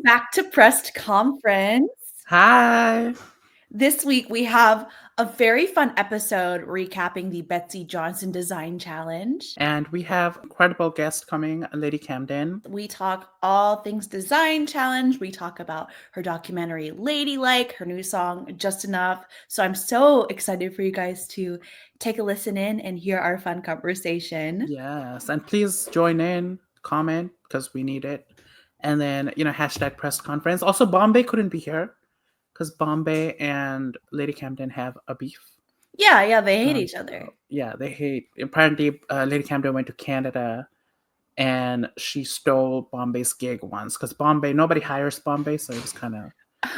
Welcome back to Pressed Conference. Hi. This week we have a very fun episode recapping the Betsey Johnson Design Challenge. And we have incredible guest coming, Lady Camden. We talk all things Design Challenge. We talk about her documentary Ladylike, her new song Just Enough. So I'm so excited for you guys to take a listen in and hear our fun conversation. Yes, and please join in, comment, because we need it. And then, hashtag press conference. Also, Bombay couldn't be here because Bombay and Lady Camden have a beef. Yeah, they hate each other. Yeah, they hate. Apparently, Lady Camden went to Canada and she stole Bombay's gig once because nobody hires Bombay, so it was kind of...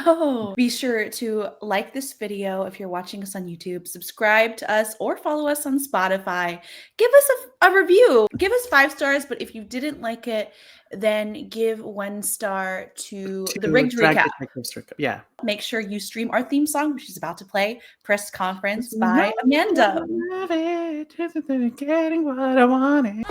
Oh, be sure to like this video if you're watching us on YouTube, subscribe to us or follow us on Spotify. Give us a review. Give us 5 stars, but if you didn't like it, then give 1 star to the Rigged Recap. Yeah. Make sure you stream our theme song, which is about to play, Press Conference by Amanda. Getting what I wanted.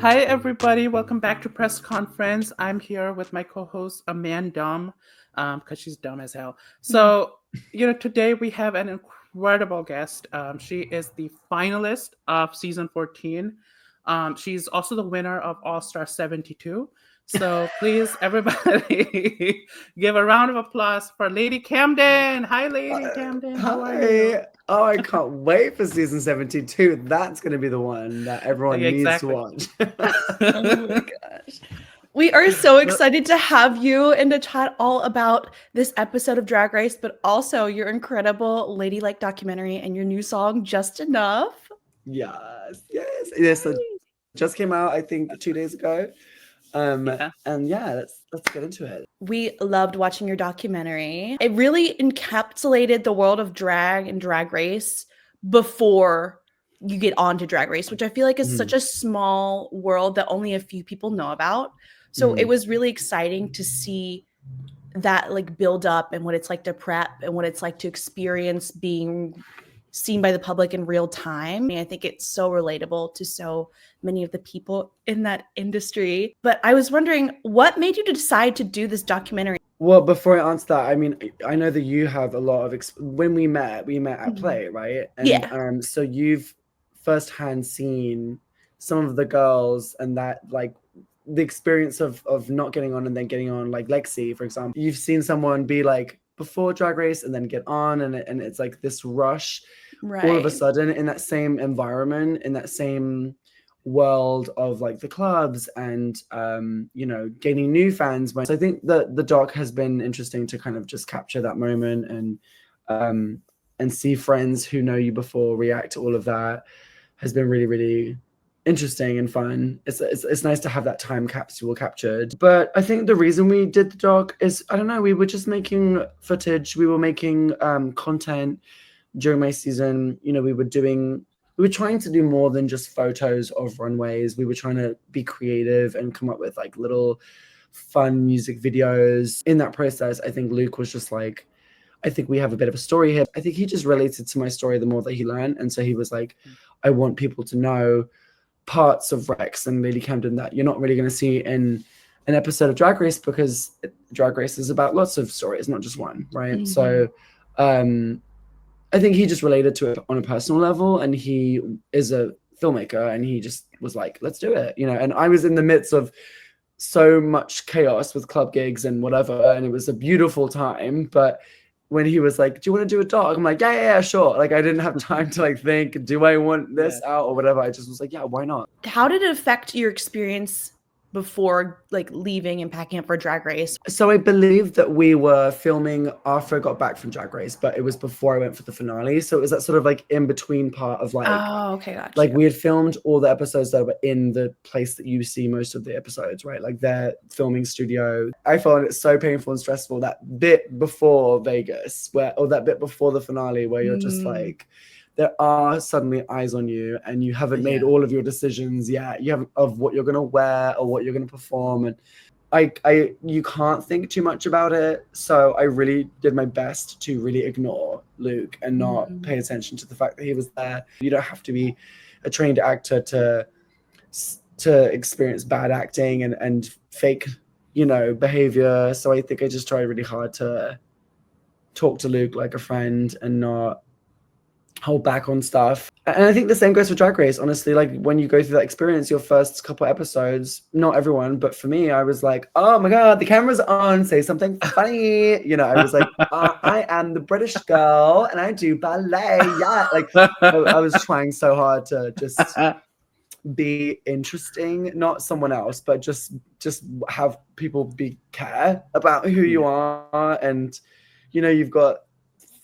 Hi, everybody. Welcome back to Press Conference. I'm here with my co-host, Amanda, because she's dumb as hell. So, today we have an incredible guest. She is the finalist of season 14. She's also the winner of All-Star 72. So please, everybody, give a round of applause for Lady Camden. Hi, Lady Camden. How are you? Oh, I can't wait for season 72. That's going to be the one that everyone needs to watch. Oh my gosh. We are so excited to have you and to chat all about this episode of Drag Race, but also your incredible Ladylike documentary and your new song, Just Enough. Yes. So just came out, I think, 2 days ago. And yeah, let's get into it. We loved watching your documentary. It really encapsulated the world of drag and Drag Race before you get on to Drag Race, which I feel like is such a small world that only a few people know about. So it was really exciting to see that like build up and what it's like to prep and what it's like to experience being seen by the public in real time. I mean, I think it's so relatable to so many of the people in that industry. But I was wondering, what made you decide to do this documentary? Well, before I answer that, I mean, I know that you have a lot of when we met at Play, right? And, yeah. So you've firsthand seen some of the girls and that like the experience of not getting on and then getting on, like Lexi, for example. You've seen someone be like before Drag Race and then get on, and it's like this rush all of a sudden in that same environment, in that same world of like the clubs and gaining new fans. So I think that the doc has been interesting to kind of just capture that moment and see friends who know you before react to all of that has been really, really interesting and fun. It's nice to have that time capsule captured. But I think the reason we did the doc is, I don't know, we were just making footage. We were making content during my season. We were trying to do more than just photos of runways. We were trying to be creative and come up with like little fun music videos. In that process, I think Luke was just like, I think we have a bit of a story here. I think he just related to my story the more that he learned. And so he was like, I want people to know parts of Rex and Lady Camden that you're not really going to see in an episode of Drag Race, because Drag Race is about lots of stories, not just one, right? So I think he just related to it on a personal level, and he is a filmmaker, and he just was like, let's do it, and I was in the midst of so much chaos with club gigs and whatever, and it was a beautiful time. But when he was like, do you want to do a doc? I'm like, yeah, sure. Like, I didn't have time to like think, do I want this out or whatever? I just was like, yeah, why not? How did it affect your experience before like leaving and packing up for Drag Race? So I believe that we were filming after I got back from Drag Race, but it was before I went for the finale. So it was that sort of like in between part of like, oh, okay, gotcha. Like we had filmed all the episodes that were in the place that you see most of the episodes, right? Like their filming studio. I found it so painful and stressful, that bit before Vegas, or that bit before the finale, where you're just like, there are suddenly eyes on you and you haven't made all of your decisions yet. You haven't of what you're going to wear or what you're going to perform. And you can't think too much about it. So I really did my best to really ignore Luke and not pay attention to the fact that he was there. You don't have to be a trained actor to experience bad acting and fake, behavior. So I think I just tried really hard to talk to Luke like a friend and not hold back on stuff. And I think the same goes for Drag Race, honestly. Like when you go through that experience, your first couple episodes, not everyone, but for me, I was like, oh my God, the camera's on, say something funny. I was like, I am the British girl and I do ballet. Yeah. Like I was trying so hard to just be interesting, not someone else, but just have people care about who you are. And, you've got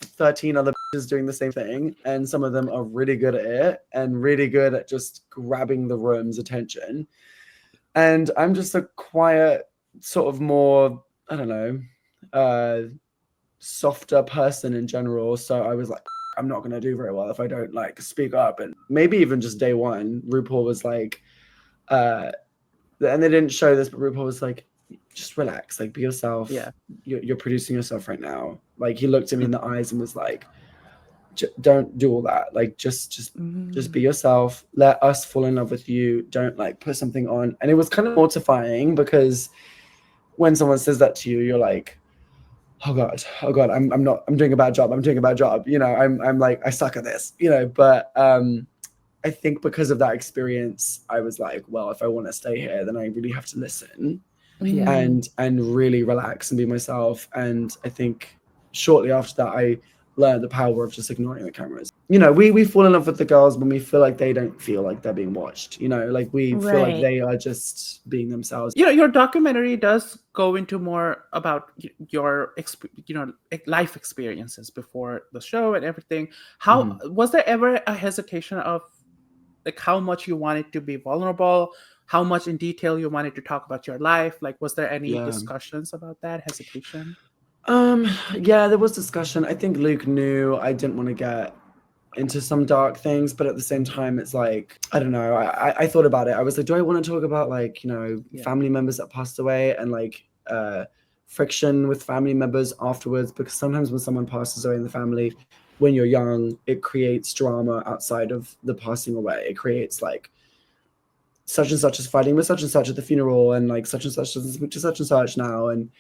13 other bitches doing the same thing, and some of them are really good at it and really good at just grabbing the room's attention. And I'm just a quiet, sort of more, I don't know, softer person in general. So I was like, I'm not gonna do very well if I don't like speak up. And maybe even just day one, RuPaul was like, and they didn't show this, but RuPaul was like, just relax, like be yourself. Yeah. You're producing yourself right now. Like he looked at me in the eyes and was like, don't do all that. Like just be yourself. Let us fall in love with you. Don't like put something on. And it was kind of mortifying because when someone says that to you, you're like, oh God, I'm doing a bad job. I'm like, I suck at this, but I think because of that experience, I was like, well, if I want to stay here, then I really have to listen and really relax and be myself. And I think shortly after that, I learned the power of just ignoring the cameras. We fall in love with the girls when we feel like they don't feel like they're being watched, like we feel like they are just being themselves. Your documentary does go into more about your life experiences before the show and everything. How was there ever a hesitation of like how much you wanted to be vulnerable, how much in detail you wanted to talk about your life? Like, was there any discussions about that hesitation? Yeah, there was discussion. I think Luke knew I didn't want to get into some dark things, but at the same time, it's like, I don't know. I thought about it. I was like, do I want to talk about like, family members that passed away and like friction with family members afterwards? Because sometimes when someone passes away in the family, when you're young, it creates drama outside of the passing away. It creates like such and such is fighting with such and such at the funeral, and like such and such doesn't speak to such and such now, and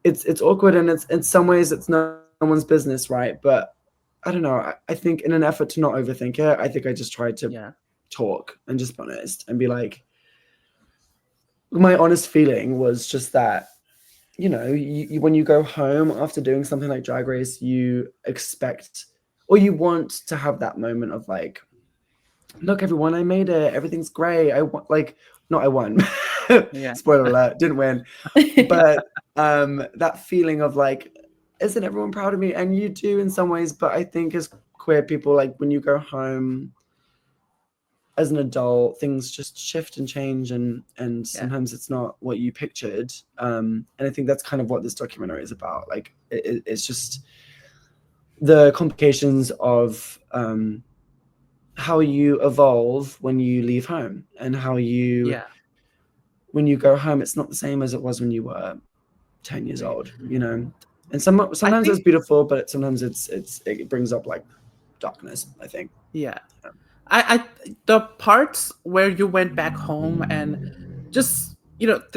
it's awkward, and it's in some ways it's no one's business, right? But I don't know. I think in an effort to not overthink it, I think I just tried to talk and just be honest and be like, my honest feeling was just that, you, when you go home after doing something like Drag Race, you expect or you want to have that moment of like, look, everyone, I made it. Everything's great. I won. Spoiler alert, didn't win. But that feeling of like, isn't everyone proud of me? And you do in some ways, but I think as queer people, like when you go home as an adult, things just shift and change, and sometimes it's not what you pictured. And I think that's kind of what this documentary is about. Like it's just the complications of how you evolve when you leave home, and how you when you go home, it's not the same as it was when you were 10 years old, and sometimes it's beautiful, but sometimes it brings up like darkness, I think. I the parts where you went back home and just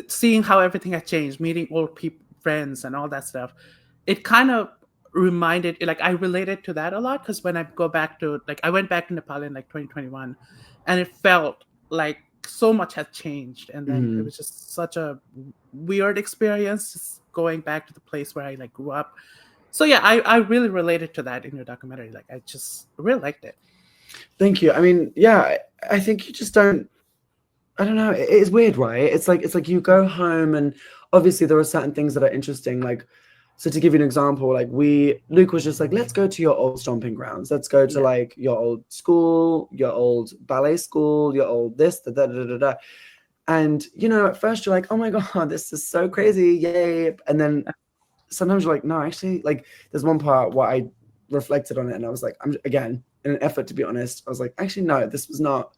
seeing how everything had changed, meeting old people, friends, and all that stuff, it kind of reminded, like, I related to that a lot, because when I go back to, like, I went back to Nepal in like 2021, and it felt like so much had changed, and then it was just such a weird experience just going back to the place where I like grew up. So yeah, I really related to that in your documentary. Like, I just really liked it. Thank you. I mean, yeah, I think you just don't, I don't know, it's weird, right? It's like you go home, and obviously there are certain things that are interesting, like, so to give you an example, like Luke was just like, let's go to your old stomping grounds. Let's go to like your old school, your old ballet school, your old this, da, da, da, da, da. And, at first you're like, oh my God, this is so crazy. Yay. And then sometimes you're like, no, actually, like there's one part where I reflected on it and I was like, I'm again, in an effort to be honest, I was like, actually, no, this was not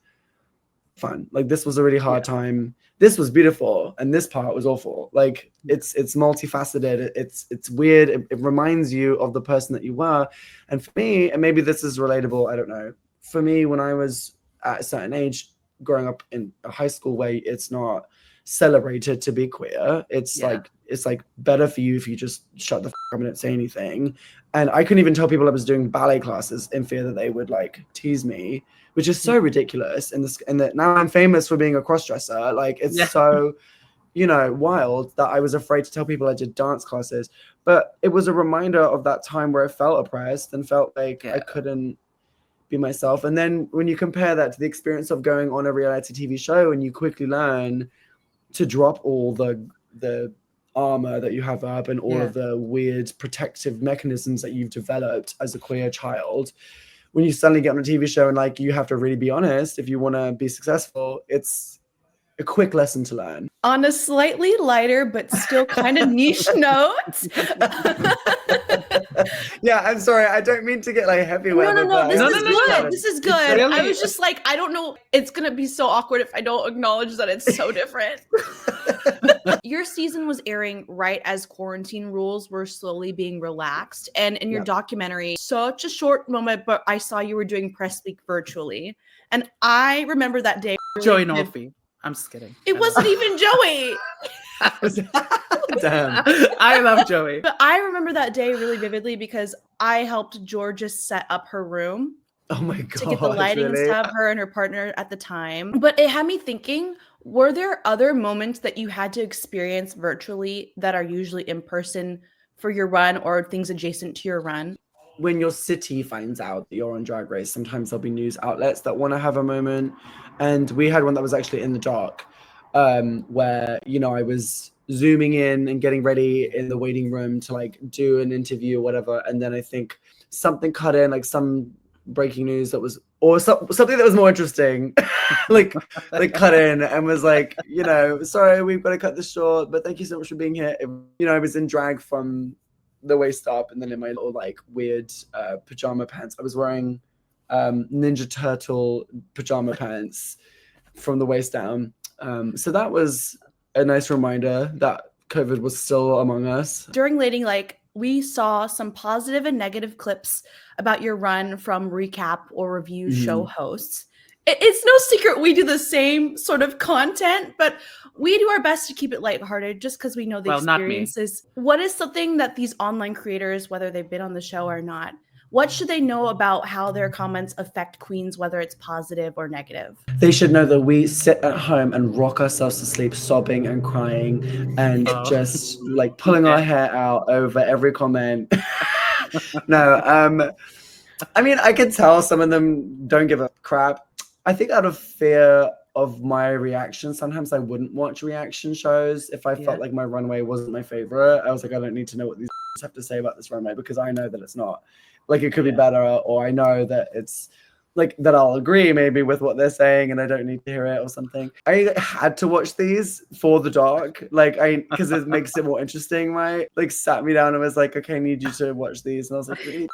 fun. Like this was a really hard time. This was beautiful, and this part was awful. Like it's multifaceted. It's weird. It reminds you of the person that you were. And for me, and maybe this is relatable, I don't know. For me, when I was at a certain age, growing up in a high school where it's not celebrated to be queer, it's like better for you if you just shut the f up and don't say anything. And I couldn't even tell people I was doing ballet classes in fear that they would like tease me, which is so ridiculous. And that now I'm famous for being a crossdresser. Like it's so, you know, wild that I was afraid to tell people I did dance classes. But it was a reminder of that time where I felt oppressed and felt like I couldn't be myself. And then when you compare that to the experience of going on a reality TV show, and you quickly learn to drop all the armor that you have up and all of the weird protective mechanisms that you've developed as a queer child, when you suddenly get on a TV show and like you have to really be honest if you want to be successful, it's a quick lesson to learn. On a slightly lighter but still kind of niche note. Yeah, I'm sorry. I don't mean to get like heavy. No. This is good. This is good. Really? I was just like, I don't know. It's going to be so awkward if I don't acknowledge that it's so different. Your season was airing right as quarantine rules were slowly being relaxed. And in your documentary, such a short moment, but I saw you were doing press week virtually. And I remember that day. Joey Nolfi. I'm just kidding. It wasn't even Joey. Damn. I love Joey. But I remember that day really vividly because I helped Georgia set up her room. Oh my God. To get the lighting really? and stuff, her and her partner at the time. But it had me thinking, were there other moments that you had to experience virtually that are usually in person for your run or things adjacent to your run? When your city finds out that you're on Drag Race, sometimes there'll be news outlets that want to have a moment. And we had one that was actually in the dark, where, you know, I was zooming in and getting ready in the waiting room to like do an interview or whatever. And then I think something cut in, like some breaking news that was, or something that was more interesting, like cut in and was like, you know, sorry, we've got to cut this short, but thank you so much for being here. You know, I was in drag from the waist up, and then in my little like weird pajama pants. I was wearing Ninja Turtle pajama pants from the waist down. So that was a nice reminder that COVID was still among us. During Lady, like, we saw some positive and negative clips about your run from recap or review show hosts. It's no secret we do the same sort of content, but we do our best to keep it lighthearted just because we know the experiences. What is something that these online creators, whether they've been on the show or not, what should they know about how their comments affect queens, whether it's positive or negative? They should know that we sit at home and rock ourselves to sleep, sobbing and crying and just like pulling our hair out over every comment. No, I mean, I can tell some of them don't give a crap. I think out of fear of my reaction, sometimes I wouldn't watch reaction shows if I felt like my runway wasn't my favorite. I was like, I don't need to know what these have to say about this runway because I know that it's not. Like, it could be better, or I know that it's like that I'll agree maybe with what they're saying and I don't need to hear it or something. I had to watch these for the doc, like because it makes it more interesting, right? Like sat me down and was like, okay, I need you to watch these. And I was like, really?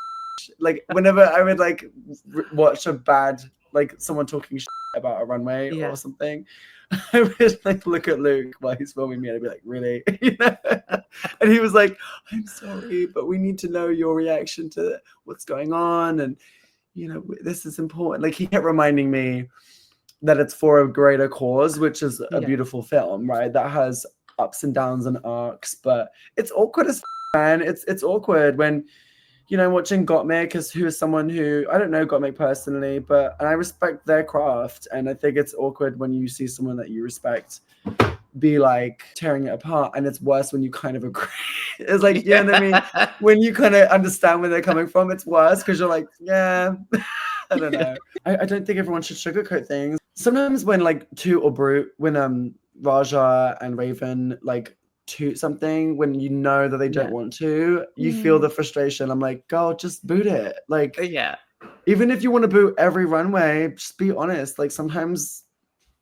Like whenever I would like watch a bad, like someone talking shit about a runway or something, I would like look at Luke while he's filming me and I'd be like, really? You know? And he was like, I'm sorry, but we need to know your reaction to what's going on. And, you know, this is important. Like he kept reminding me that it's for a greater cause, which is a beautiful film, right? That has ups and downs and arcs, but it's awkward as man. It's awkward when, you know, watching Gottmik, who is someone who, I don't know Gottmik personally, and I respect their craft. And I think it's awkward when you see someone that you respect be like tearing it apart. And it's worse when you kind of agree. It's like, you know what I mean? When you kind of understand where they're coming from, it's worse because you're like, yeah, I don't know. I don't think everyone should sugarcoat things. Sometimes when like Toot or Brute, when Raja and Raven like toot something when you know that they don't want to, you feel the frustration. I'm like, girl, just boot it. Like, even if you want to boot every runway, just be honest. Like sometimes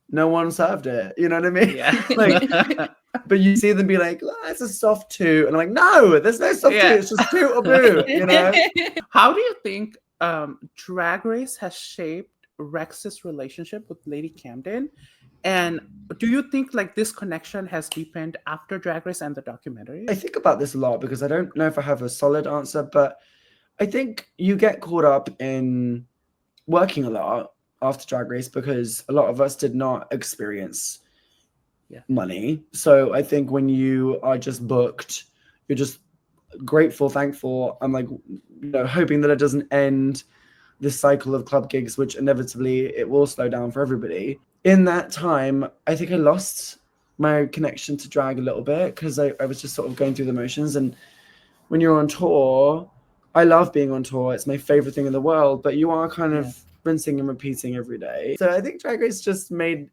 no one served it, you know what I mean? Like, but you see them be like, oh, it's a soft toot, and I'm like, no, there's no soft toot, it's just toot or boot, you know? How do you think Drag Race has shaped Rex's relationship with Lady Camden? And do you think like this connection has deepened after Drag Race and the documentary? I think about this a lot because I don't know if I have a solid answer, but I think you get caught up in working a lot after Drag Race because a lot of us did not experience money. So I think when you are just booked, you're just grateful, thankful. I'm like, hoping that it doesn't end this cycle of club gigs, which inevitably it will slow down for everybody. In that time, I think I lost my connection to drag a little bit because I was just sort of going through the motions. And when you're on tour, I love being on tour. It's my favorite thing in the world, but you are kind of rinsing and repeating every day. So I think Drag Race just made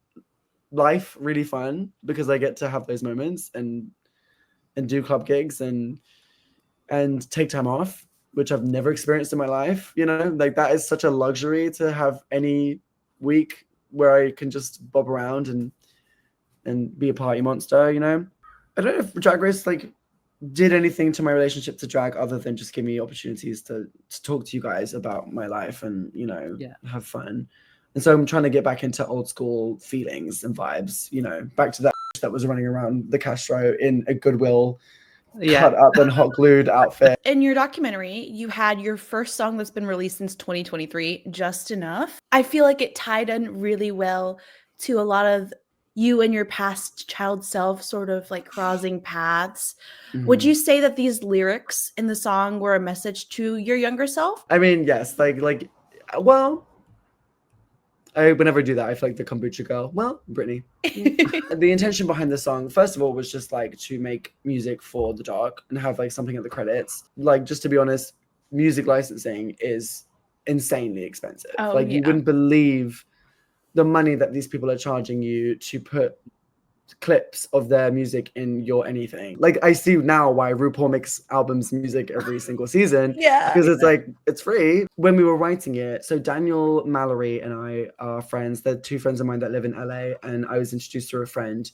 life really fun because I get to have those moments and do club gigs and take time off, which I've never experienced in my life. Like that is such a luxury to have any week where I can just bob around and be a party monster. I don't know if Drag Race like did anything to my relationship to drag other than just give me opportunities to talk to you guys about my life and have fun. And so I'm trying to get back into old school feelings and vibes, back to that was running around the Castro in a Goodwill cut up and hot glued outfit. In your documentary, you had your first song that's been released since 2023, Just Enough. I feel like it tied in really well to a lot of you and your past child self sort of like crossing paths. Mm-hmm. Would you say that these lyrics in the song were a message to your younger self? I mean, yes, well, I would never do that. I feel like the kombucha girl. Well, Brittany. The intention behind the song, first of all, was just like to make music for the doc and have like something at the credits. Like, just to be honest, music licensing is insanely expensive. You wouldn't believe the money that these people are charging you to put clips of their music in your anything. Like, I see now why RuPaul makes albums music every single season. Because it's like, it's free. When we were writing it, so Daniel Mallory and I are friends. They're two friends of mine that live in LA, and I was introduced to a friend.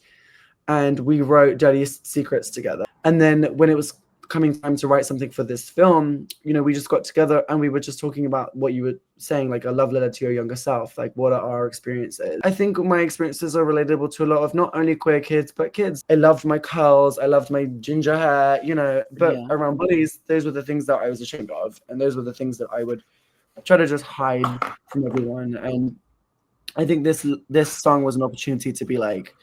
And we wrote Dirty Secrets together. And then when it was coming time to write something for this film, we just got together and we were just talking about what you were saying, like a love letter to your younger self. Like, what are our experiences? I think my experiences are relatable to a lot of not only queer kids, but kids. I loved my curls. I loved my ginger hair, but around bullies, those were the things that I was ashamed of. And those were the things that I would try to just hide from everyone. And I think this song was an opportunity to be like,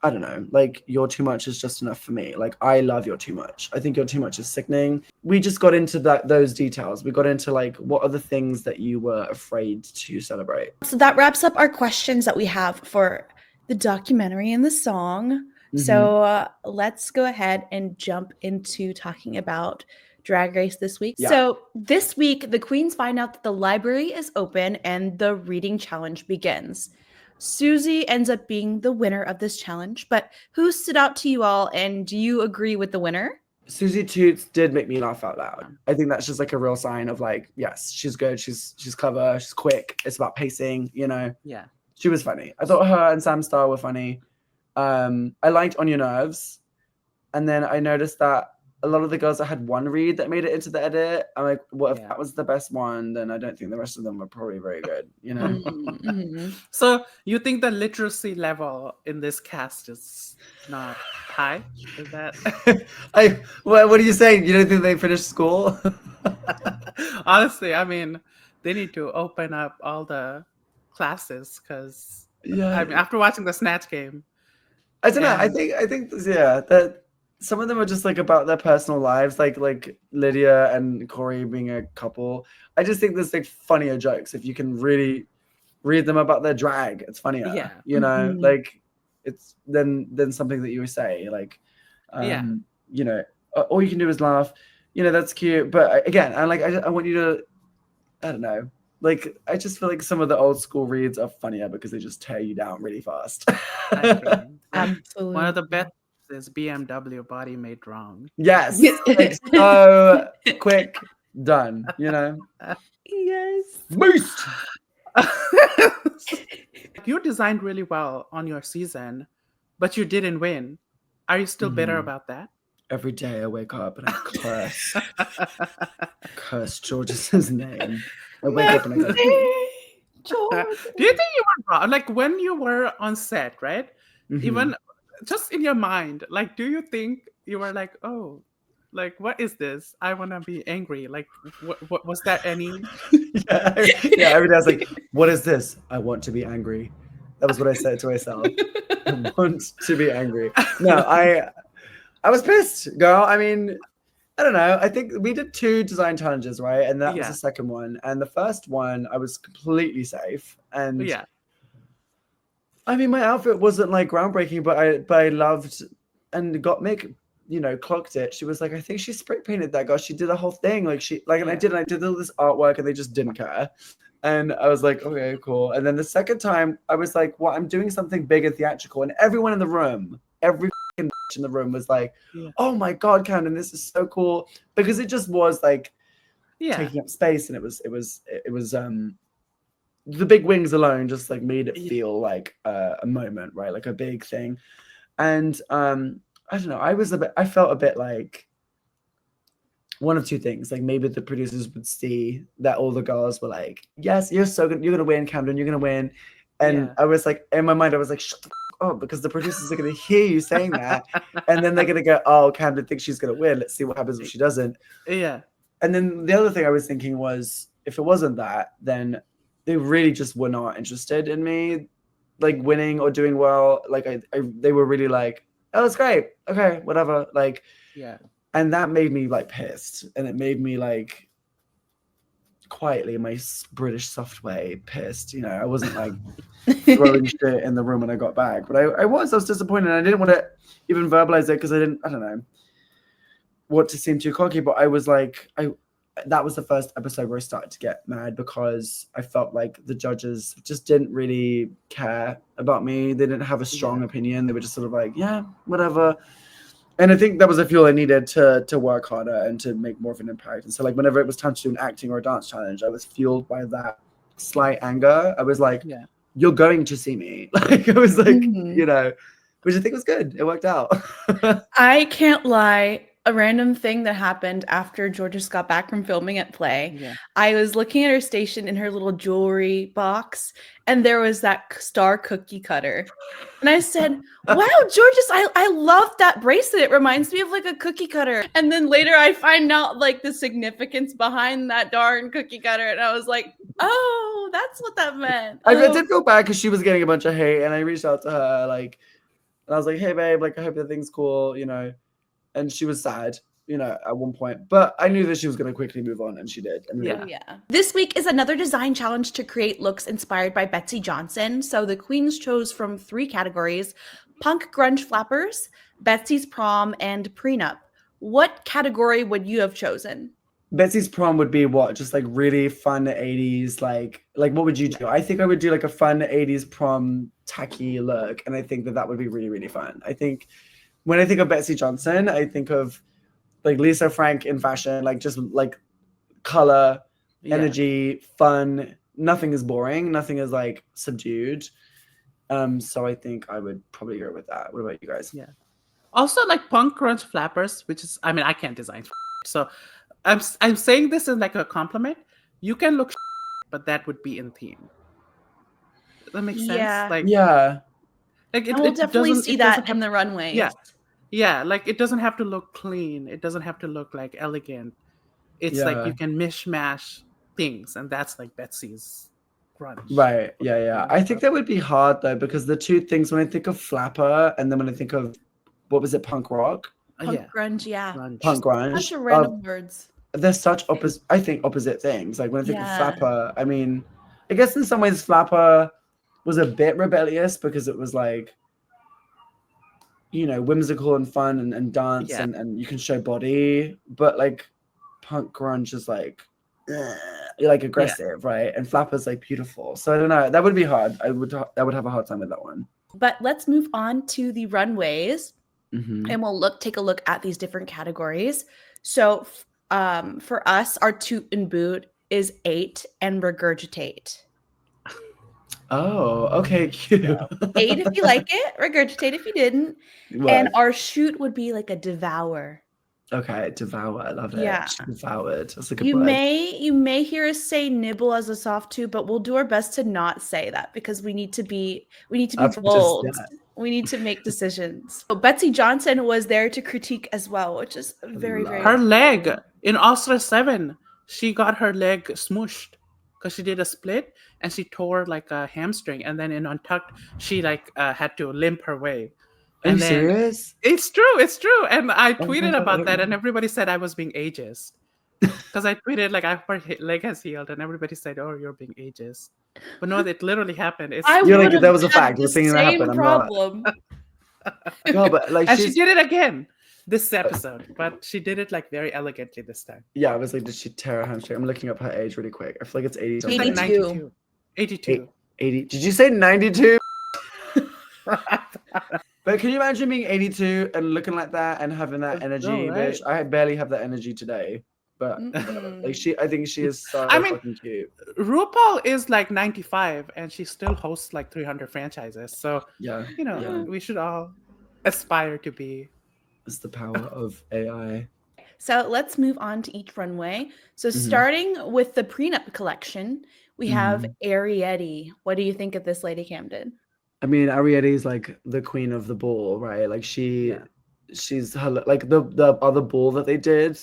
I don't know, like, You're Too Much is just enough for me. Like, I love You're Too Much. I think You're Too Much is sickening. We just got into those details. We got into like, what are the things that you were afraid to celebrate? So that wraps up our questions that we have for the documentary and the song. Mm-hmm. So let's go ahead and jump into talking about Drag Race this week. Yeah. So this week, the queens find out that the library is open and the reading challenge begins. Suzie ends up being the winner of this challenge, but who stood out to you all, and do you agree with the winner? Suzie Toot did make me laugh out loud. I think that's just like a real sign of like, yes, she's good, she's clever, she's quick. It's about pacing, Yeah. She was funny. I thought her and Sam Star were funny. I liked Onya Nurves, and then I noticed that a lot of the girls that had one read that made it into the edit, I'm like, what if that was the best one? Then I don't think the rest of them were probably very good, Mm-hmm. So you think the literacy level in this cast is not high? Is that? What are you saying? You don't think they finished school? Honestly, I mean, they need to open up all the classes because I mean, after watching the Snatch Game, I don't know. I think that some of them are just like about their personal lives, like Lydia and Kori being a couple. I just think there's like funnier jokes if you can really read them about their drag. It's funnier, mm-hmm. Like it's then something that you would say, like, all you can do is laugh. That's cute. But again, I want you to, I don't know. Like, I just feel like some of the old school reads are funnier because they just tear you down really fast. Absolutely. One of the best is BMW Body Made Wrong. Yes. Like, so quick, done, Yes. Boost! You designed really well on your season, but you didn't win. Are you still bitter about that? Every day I wake up and I curse George's name. I wake up and I go, Jordan. Do you think you were wrong? Like when you were on set, right? Mhm. Even just in your mind, like, do you think you were like, oh, like, what is this? I want to be angry. Like, what was that any? yeah, every day I was like, what is this? I want to be angry. That was what I said to myself. I want to be angry. No, I was pissed, girl. I mean, I don't know. I think we did 2 design challenges, right? And that was Yeah. the second one. And the first one, I was completely safe. And Yeah. I mean, my outfit wasn't like groundbreaking, but I loved and got Mick, clocked it. She was like, I think she spray painted that girl. She did a whole thing. Like and I did all this artwork and they just didn't care. And I was like, okay, cool. And then the second time I was like, well, I'm doing something big and theatrical. And everyone in the room, every in the room was like, oh my God, Camden, this is so cool. Because it just was like taking up space. And it was the big wings alone just like made it feel like a moment, right? Like a big thing. And I don't know, I felt a bit like one of 2 things. Like maybe the producers would see that all the girls were like, yes, you're so good, you're gonna win, Camden, you're gonna win. And I was like, in my mind, I was like, shut the up, because the producers are gonna hear you saying that. And then they're gonna go, oh, Camden thinks she's gonna win. Let's see what happens if she doesn't. Yeah. And then the other thing I was thinking was, if it wasn't that, then they really just were not interested in me like winning or doing well. Like they were really like, oh, it's great, okay, whatever. Like, and that made me like pissed, and it made me like quietly in my British soft way pissed. I wasn't like throwing shit in the room when I got back, but I was disappointed. I didn't want to even verbalize it because I don't know what to seem too cocky, but I was like, that was the first episode where I started to get mad because I felt like the judges just didn't really care about me. They didn't have a strong opinion. They were just sort of like, yeah, whatever. And I think that was a fuel I needed to work harder and to make more of an impact. And so like whenever it was time to do an acting or a dance challenge, I was fueled by that slight anger. I was like, you're going to see me. Like I was like, which I think was good. It worked out. I can't lie. A random thing that happened after Georgia got back from filming at Play. I was looking at her station in her little jewelry box, and there was that star cookie cutter. And I said, wow, Georges, I love that bracelet. It reminds me of like a cookie cutter. And then later I find out like the significance behind that darn cookie cutter. And I was like, oh, that's what that meant. I did feel bad because she was getting a bunch of hate, and I reached out to her like, and I was like, hey babe, like I hope that thing's cool, and she was sad, at one point. But I knew that she was going to quickly move on, and she did. And This week is another design challenge to create looks inspired by Betsey Johnson. So the queens chose from 3 categories: punk grunge flappers, Betsey's prom, and prenup. What category would you have chosen? Betsey's prom would be what? Just like really fun 80s, like what would you do? I think I would do like a fun 80s prom tacky look, and I think that would be really, really fun. I think when I think of Betsey Johnson, I think of like Lisa Frank in fashion, like just like color, energy, fun. Nothing is boring. Nothing is like subdued. So I think I would probably go with that. What about you guys? Yeah. Also, like punk grunge flappers, which is, I mean, I can't design, so I'm saying this as like a compliment. You can look, but that would be in theme. Does that make sense? Yeah. Like Like we'll definitely see that in the runway. Yeah. Like it doesn't have to look clean. It doesn't have to look like elegant. It's like you can mishmash things, and that's like Betsey's grunge. Right. Yeah. I think that would be hard though, because the 2 things, when I think of flapper and then when I think of, what was it, punk rock? Punk grunge, Punk grunge. Bunch of random words. They're such opposite things. Like when I think of flapper, I mean, I guess in some ways flapper was a bit rebellious because it was like, whimsical and fun and dance and you can show body, but like punk grunge is like aggressive, right? And flapper's like beautiful. So I don't know. That would be hard. I would have a hard time with that one. But let's move on to the runways, and we'll take a look at these different categories. So for us, our toot and boot is 8 and regurgitate. Oh, okay, cute. 8 if you like it, regurgitate if you didn't. What? And our shoot would be like a devour. Okay, devour. I love it. Yeah. She devoured. That's a good You word. may hear us say nibble as a soft two, but we'll do our best to not say that because we need to be I've bold. just- We need to make decisions. So Betsey Johnson was there to critique as well, which is very, very Her leg cool. in All-Star 7, she got her leg smooshed because she did a split and she tore like a hamstring, and then in Untucked she like had to limp her way. Are And you then serious? it's true. And I Oh my tweeted God, I about don't that, know. and everybody said I was being ageist because I tweeted like her leg has healed, and everybody said, "Oh, you're being ageist." But no, it literally happened. It's I You're would like, have that was a had fact. the You're thinking that same happened. I'm not. problem. God, but like and she she's did it again this episode, but she did it like very elegantly this time. yeah. I was like, did she tear her hamstring? I'm looking up her age really quick. I feel like it's 80 She's something. like 82. 92. 82. 80. Did you say 92? But can you imagine being 82 and looking like that and having that energy, No, right? bitch? I barely have that energy today. But like I think she is so I mean, fucking cute. RuPaul is like 95 and she still hosts like 300 franchises. So, Yeah, Yeah. we should all aspire to be. it's the power of AI. So let's move on to each runway. So Mhm. starting with the prenup collection, we have Mhm. Arietty. What do you think of this Lady Camden? I mean, Arietty is like the queen of the ball, right? Like she's her like the other ball that they did,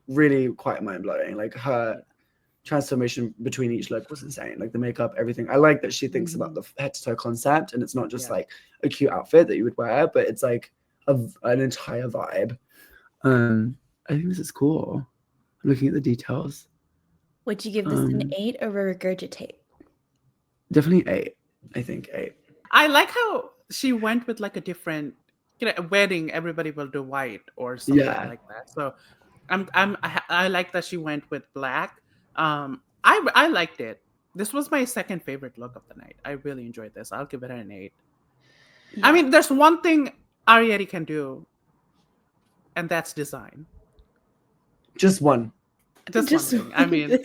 really quite mind blowing. Like her transformation between each look was insane. Like the makeup, everything. I like that she thinks about the head to toe concept, and it's not just like a cute outfit that you would wear, but it's like an entire vibe. I think this is cool. I'm looking at the details. Would you give this an 8 or a regurgitate? Definitely 8. I think 8. I like how she went with like a different, a wedding, everybody will do white or something like that. So I like that she went with black. I liked it. This was my second favorite look of the night. I really enjoyed this. I'll give it an 8. Yeah. I mean, there's one thing Arietty can do, and that's design. Just one. Just one thing. I mean,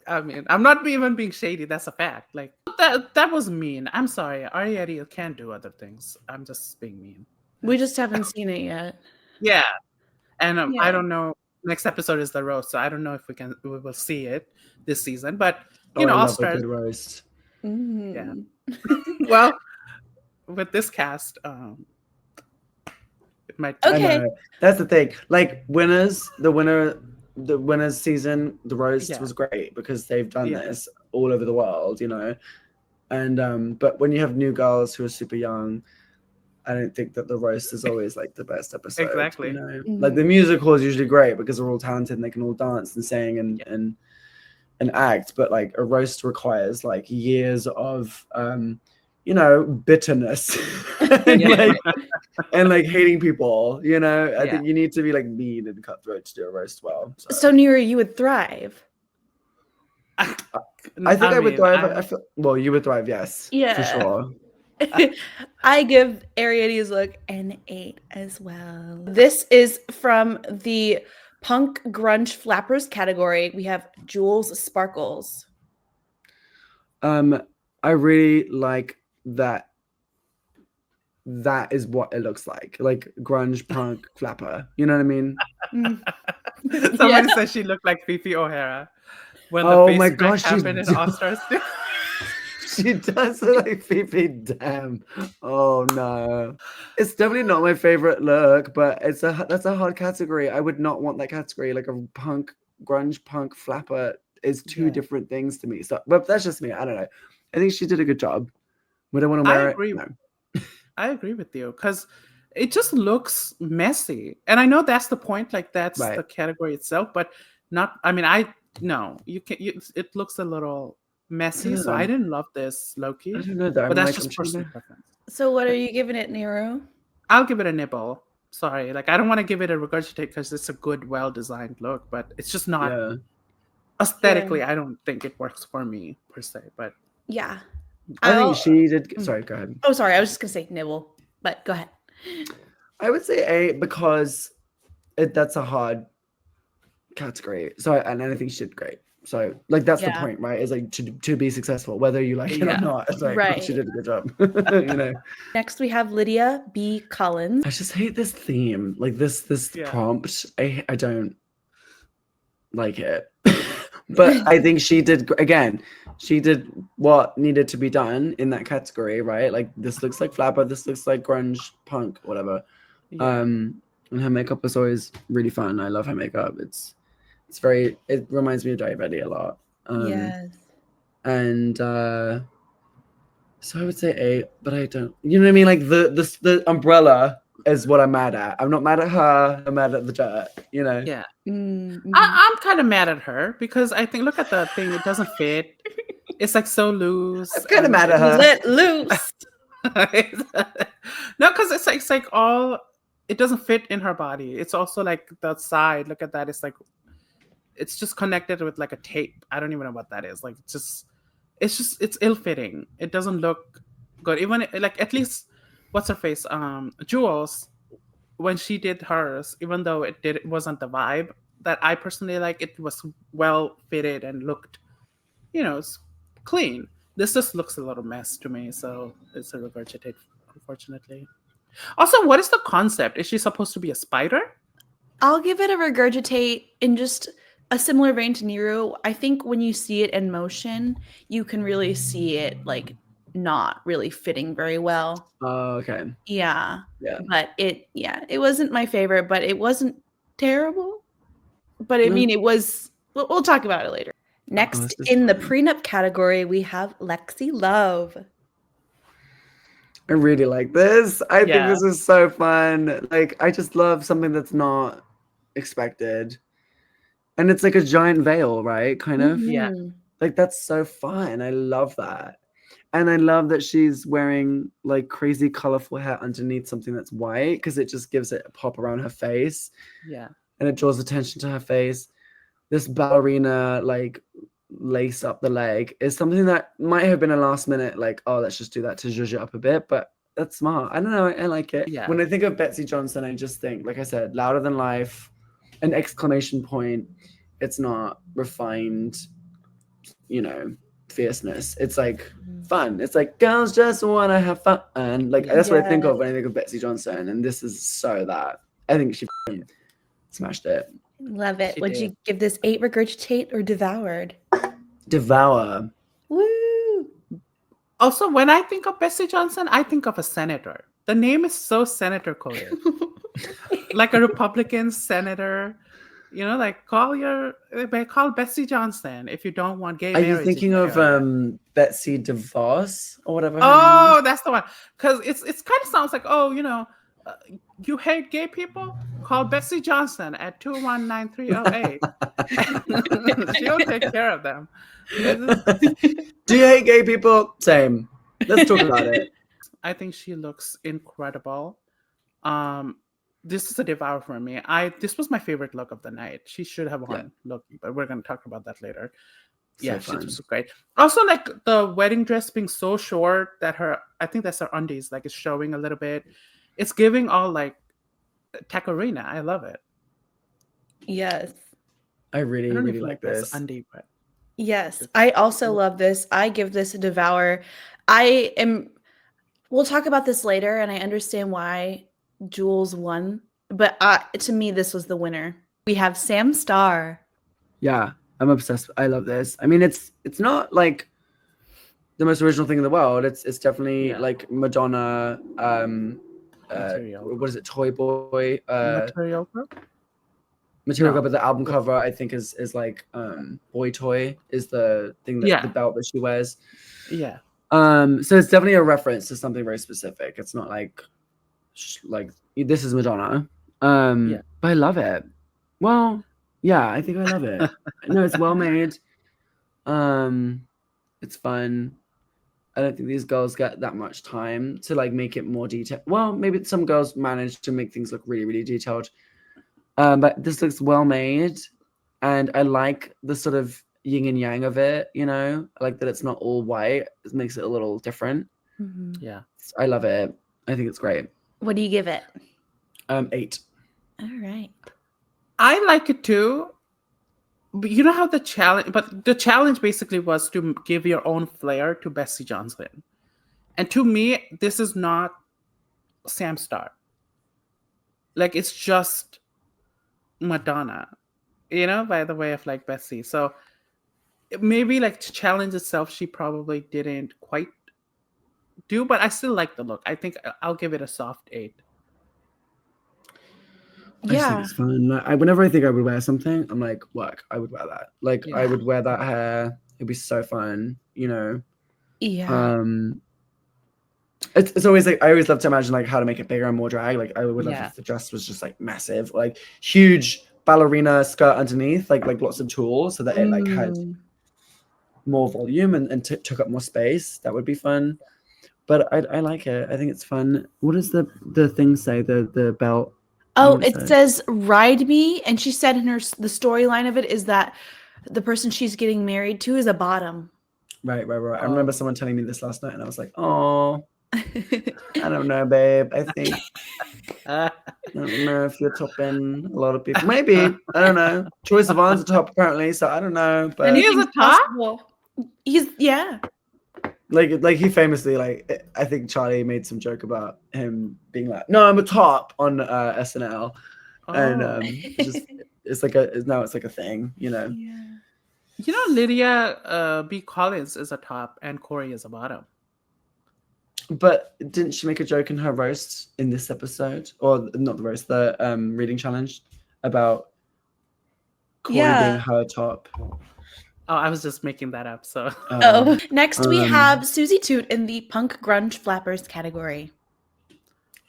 I mean, I'm not even being shady. That's a fact. Like that was mean. I'm sorry. Arietty can do other things. I'm just being mean. We just haven't seen it yet. Yeah, and I Yeah. don't know. Next episode is the roast, so I don't know if we will see it this season. But I I'll love start. a good roast. Yeah. Well, with this cast, it might. Okay. I know. That's the thing. Like the winners season, the roast was great because they've done this all over the world, And but when you have new girls who are super young, I don't think that the roast is always like the best episode. Exactly. Like the musical is usually great because they're all talented and they can all dance and sing and act, but like a roast requires like years of bitterness and like hating people, I think you need to be like mean and cutthroat to do a roast well. So Nira, you would thrive. I think I would thrive. Well, you would thrive, yes. Yeah. For sure. I give Arietty's look an 8 as well. This is from the punk grunge flappers category. We have Jules Sparkles. I really like that. That is what it looks like grunge punk flapper. You know what I mean? Somebody said she looked like Fifi O'Hara when oh the face my gosh, happened in All Stars. She does look like Fifi. Damn. Oh no. It's definitely not my favorite look, but that's a hard category. I would not want that category. Like a grunge punk flapper is two different things to me. So, but that's just me. I don't know. I think she did a good job. Would I want to wear it? No. I agree with you because it just looks messy, and I know that's the point. Like that's the category itself, but not. I mean, you can. It looks a little messy, so I didn't love this Loki. I don't know that, but that's just personal preference. So, what are you giving it, Nero? I'll give it a nibble. Sorry, like I don't want to give it a regurgitate because it's a good, well-designed look, but it's just not aesthetically. I don't think it works for me per se, but yeah. I think she did. Sorry, go ahead. Oh, sorry. I was just gonna say nibble, but go ahead. I would say 8 because that's a hard category. So and I think she did great. So like that's the Yeah. point, right? Is like to be successful, whether you like it or Yeah. not. It's like Right. she did a good job. You know. Next, we have Lydia B Kollins. I just hate this theme. Like this Yeah. prompt. I don't like it. But I think she did again. She did what needed to be done in that category, right? Like this looks like flapper. This looks like grunge punk, whatever. Yeah. And her makeup was always really fun. I love her makeup. It's very. It reminds me of Betty a lot. Yes. And so I would say 8, but I don't. You know what I mean? Like the umbrella is what I'm mad at. I'm not mad at her. I'm mad at the dirt. You know? Yeah. Mm-hmm. I'm kind of mad at her because I think, look at the thing, it doesn't fit. It's like so loose. I'm kind of mad at her. Let loose. No, because it's like all, it doesn't fit in her body. It's also like the side. Look at that. It's like, it's just connected with like a tape. I don't even know what that is. Like it's ill-fitting. It doesn't look good. Even like, at least what's her face? Jules, when she did hers, even though it wasn't the vibe that I personally like, it was well fitted and looked, clean. This just looks a little mess to me, so it's a regurgitate, unfortunately. Also, what is the concept? Is she supposed to be a spider? I'll give it a regurgitate in just a similar vein to Niru. I think when you see it in motion, you can really see it like not really fitting very well. Oh, okay. Yeah. Yeah. But it wasn't my favorite, but it wasn't terrible. But I No. mean, it was, we'll talk about it later. Next, this is in the fun. prenup category, we have Lexi Love. I really like this. I think Yeah. this is so fun. Like, I just love something that's not expected. And it's like a giant veil, right? Kind of. Yeah. Mhm. Like, that's so fun. I love that. And I love that she's wearing like crazy colorful hair underneath something that's white because it just gives it a pop around her face. Yeah. And it draws attention to her face. This ballerina like lace up the leg is something that might have been a last minute like, oh, let's just do that to zhuzh it up a bit, but that's smart. I don't know, I like it. Yeah. When I think of Betsey Johnson, I just think, like I said, louder than life, an exclamation point. It's not refined, fierceness. It's like fun. It's like girls just want to have fun. Like that's what I think of when I think of Betsey Johnson, and this is so that. I think she smashed it. Love it. She Would did. you give this 8 regurgitate or devoured? Devour. Woo! Also, when I think of Betsey Johnson, I think of a senator. The name is so senator coded. Like a Republican senator. Like call Betsey Johnson if you don't want gay Are marriage. you thinking of Betsy DeVos or whatever? her Oh, name is? that's the one. Because it's kind of sounds like, you hate gay people? Call Betsey Johnson at 219-308. She'll take care of them. Do you hate gay people? Same. Let's talk about it. I think she looks incredible. This is a devour for me. This was my favorite look of the night. She should have won look, but we're gonna talk about that later. So She fun. was great. Also, like the wedding dress being so short that I think that's her undies, like it's showing a little bit. It's giving all like Takarina. I love it. Yes. I really, I don't really even like know if that's this. undie, but Yes. I also love this. I give this a devour. We'll talk about this later, and I understand why Jules won, but to me, this was the winner. We have Sam Starr. Yeah, I'm obsessed. I love this. I mean, it's not like the most original thing in the world. It's definitely like Madonna. Material. What is it? Toy Boy. Material. Material No. Girl, but the album cover I think is like Boy Toy is the thing that the belt that she wears. Yeah. So it's definitely a reference to something very specific. It's not like this is Madonna. But I love it. Well, yeah, I think I love it. No, it's well made. It's fun. I don't think these girls get that much time to like make it more detailed. Well, maybe some girls manage to make things look really, really detailed. But this looks well made, and I like the sort of yin and yang of it. I like that it's not all white. It makes it a little different. Mm-hmm. Yeah, I love it. I think it's great. What do you give it? 8. All right. I like it too. But you know how the challenge basically was to give your own flair to Betsey Johnson. And to me, this is not Sam Star. Like, it's just Madonna, by the way of like Betsey. So maybe like to challenge itself, she probably didn't quite do, but I still like the look. I think I'll give it a soft 8. I just think it's fun. Like, whenever I think I would wear something, I'm like, work, I would wear that. Like, I would wear that hair. It'd be so fun, Yeah. It's always like, I always love to imagine like how to make it bigger and more drag. Like, I would love if the dress was just like massive, like huge ballerina skirt underneath, like lots of tools, so that it like had more volume and took up more space. That would be fun. But I like it. I think it's fun. What does the thing say? The belt? Oh, it says "Ride Me," and she said in the storyline of it is that the person she's getting married to is a bottom. Right. I remember someone telling me this last night, and I was like, oh, I don't know, babe. I think I don't know if you're topping a lot of people. Maybe, I don't know. Troye Sivan's a top apparently, so I don't know. But and he's a top. He's Like he famously, like, I think Charlie made some joke about him being like, no, I'm a top on SNL. And it's like a thing, Yeah. Lydia B Kollins is a top and Kori is a bottom. But didn't she make a joke in her roast in this episode, or not the roast, the reading challenge, about Kori being her top? Oh, I was just making that up. So. Next we have Suzie Toot in the punk grunge flappers category.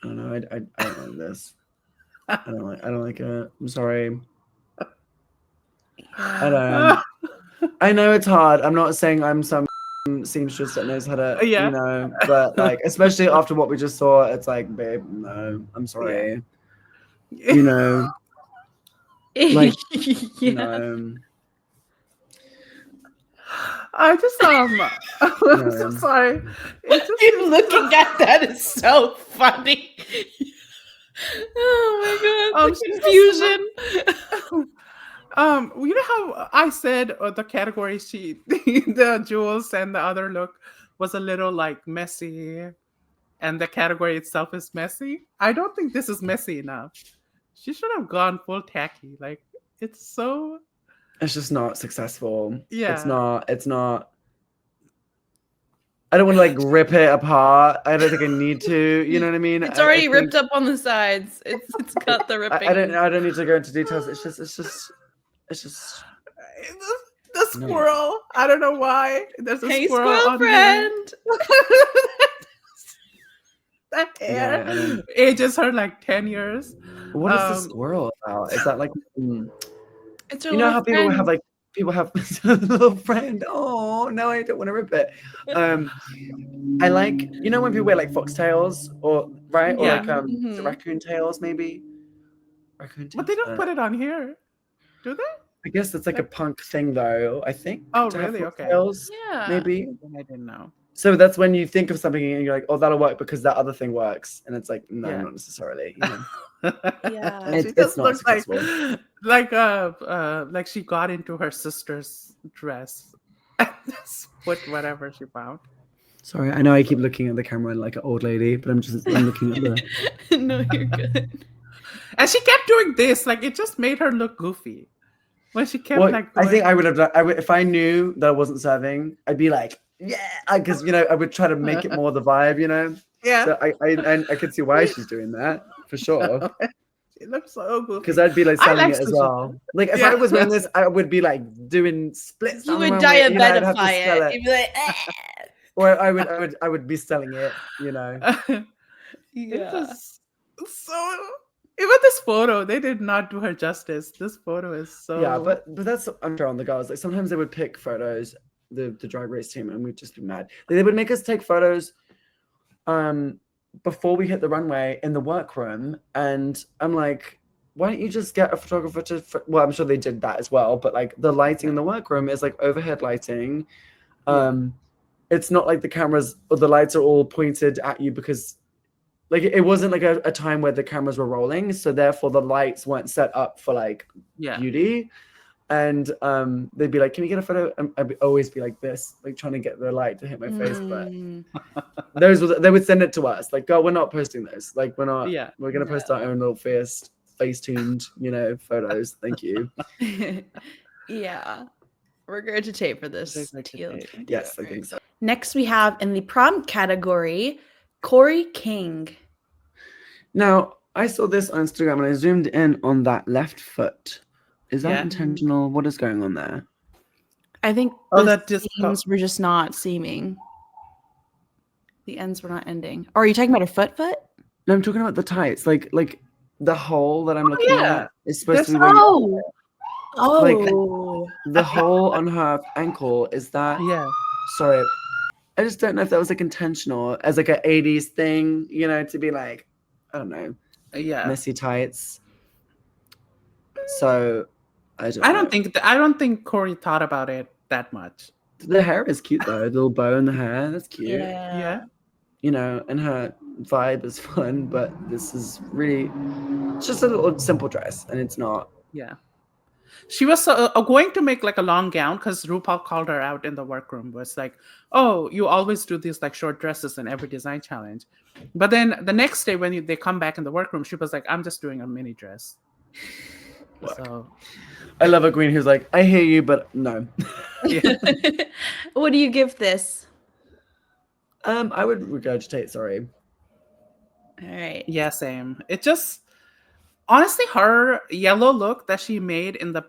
I don't know. I don't like this. I don't like it. I'm sorry. I don't. I know it's hard. I'm not saying I'm some seamstress that knows how to, but like, especially after what we just saw, it's like, babe, no, I'm sorry. Like, no. I just I'm so sorry. You looking at that is so funny. Oh my god, the confusion. You know how I said the category the jewels and the other look was a little like messy, and the category itself is messy? I don't think this is messy enough. She should have gone full tacky. Like, it's just not successful. Yeah. It's not. I don't want to like rip it apart. I don't think I need to. You know what I mean? It's already ripped up on the sides. It's got the ripping. I don't need to go into details. It's just the squirrel. No. I don't know why. There's a squirrel on friend. That hair ages her like 10 years. What is the squirrel about? Is that like it's how people have a little friend? Oh no, I don't want to rip it. I like, when people wear like foxtails or like raccoon tails, maybe. Raccoon tails. But they don't put it on here, do they? I guess it's like a punk thing though, I think. Oh really? Okay. Yeah. Maybe. I didn't know. So that's when you think of something and you're like, oh, that'll work because that other thing works. And it's like, no, not necessarily. Yeah. It's not successful. Like she got into her sister's dress and just put whatever she found. Sorry, I know I keep looking at the camera like an old lady, but I'm looking at the... No, you're good. And she kept doing this. Like, it just made her look goofy. When she kept going... I think I would have done... if I knew that I wasn't serving, I'd be like, yeah, because I would try to make it more the vibe, Yeah. So I could see why she's doing that for sure. It looks so goofy. Because I'd be like selling it as well. Like if I was wearing this, I would be like doing splits. You would diabetify it. You'd be like, or I would be selling it. Yeah. So even this photo, they did not do her justice. This photo is so but that's unfair on the girls. Like sometimes they would pick photos. The Drag Race team, and we'd just be mad. They would make us take photos before we hit the runway in the workroom, and I'm like, why don't you just get a photographer to well, I'm sure they did that as well, but like the lighting in the workroom is like overhead lighting. It's not like the cameras or the lights are all pointed at you because like it wasn't like a time where the cameras were rolling, so therefore the lights weren't set up for like beauty. And they'd be like, "Can we get a photo?" And I'd always be like this, like trying to get the light to hit my face. But they would send it to us. Like, "Girl, we're not posting those. Like, we're not. Yeah. We're gonna post our own little face-tuned, photos. Thank you." Yeah. Regurgitate for this. Regurgitate. Yes, I think so. Next, we have in the prom category, Kori King. Now, I saw this on Instagram and I zoomed in on that left foot. Is that intentional? What is going on there? I think the seams were just not seaming. The ends were not ending. Or are you talking about her foot? No, I'm talking about the tights. Like the hole that I'm looking at is supposed to be like the hole on her ankle. Is that? Yeah. Sorry, I just don't know if that was like intentional as like an 80s thing, to be like, I don't know, messy tights. So I don't think Kori thought about it that much. The hair is cute though. The little bow in the hair, that's cute. Yeah. And her vibe is fun, but this is really just a little simple dress, and it's not. Yeah. She was going to make like a long gown because RuPaul called her out in the workroom. Was like, "Oh, you always do these like short dresses in every design challenge." But then the next day when they come back in the workroom, she was like, "I'm just doing a mini dress." So I love a queen who's like, "I hear you, but no." What do you give this? I would regurgitate. Sorry. All right. Yeah, same. It just honestly, her yellow look that she made in the